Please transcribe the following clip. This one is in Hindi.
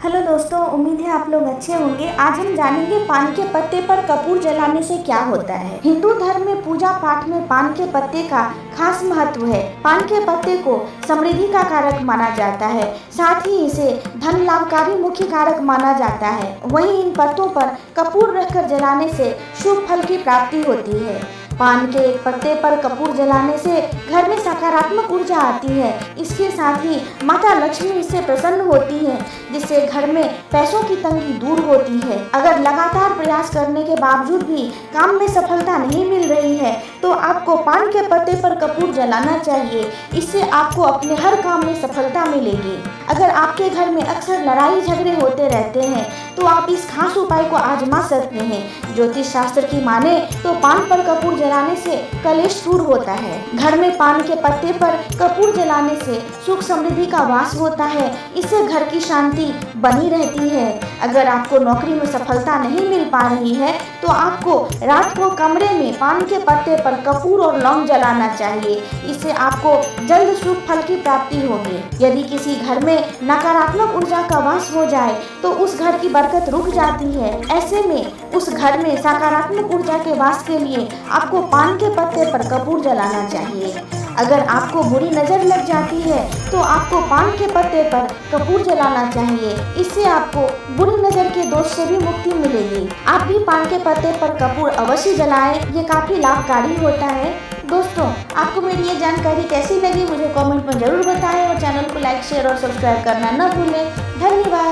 हेलो दोस्तों, उम्मीद है आप लोग अच्छे होंगे। आज हम जानेंगे पान के पत्ते पर कपूर जलाने से क्या होता है। हिंदू धर्म में पूजा पाठ में पान के पत्ते का खास महत्व है। पान के पत्ते को समृद्धि का कारक माना जाता है, साथ ही इसे धन लाभ का भी मुख्य कारक माना जाता है। वहीं इन पत्तों पर कपूर रखकर जलाने से शुभ फल की प्राप्ति होती है। पान के एक पत्ते पर कपूर जलाने से घर में सकारात्मक ऊर्जा आती है। इसके साथ ही माता लक्ष्मी इससे प्रसन्न होती है, जिससे घर में पैसों की तंगी दूर होती है। अगर लगातार प्रयास करने के बावजूद भी काम में सफलता नहीं मिल रही है तो आपको पान के पत्ते पर कपूर जलाना चाहिए। इससे आपको अपने हर काम में सफलता मिलेगी। अगर आपके घर में अक्सर लड़ाई झगड़े होते रहते हैं तो आप इस खास उपाय को आजमा सकते हैं। ज्योतिष शास्त्र की माने तो पान पर कपूर जलाने से कलेश दूर होता है। घर में पान के पत्ते पर कपूर जलाने से सुख समृद्धि का वास होता है। इससे घर की शांति बनी रहती है। अगर आपको नौकरी में सफलता नहीं मिल पा रही है तो आपको रात को कमरे में पान के पत्ते पर कपूर और लौंग जलाना चाहिए। इससे आपको जल्द शुभ फल की प्राप्ति होगी। यदि किसी घर में नकारात्मक ऊर्जा का वास हो जाए तो उस घर की बरकत रुक जाती है। ऐसे में उस घर में सकारात्मक ऊर्जा के वास के लिए आपको पान के पत्ते पर कपूर जलाना चाहिए। अगर आपको बुरी नज़र लग जाती है तो आपको पान के पत्ते पर कपूर जलाना चाहिए। इससे आपको बुरी नज़र के दोष से भी मुक्ति मिलेगी। आप भी पान के पत्ते पर कपूर अवश्य जलाएं, ये काफ़ी लाभकारी होता है। दोस्तों, आपको मेरी ये जानकारी कैसी लगी मुझे कमेंट में ज़रूर बताएं और चैनल को लाइक शेयर और सब्सक्राइब करना न भूलें। धन्यवाद।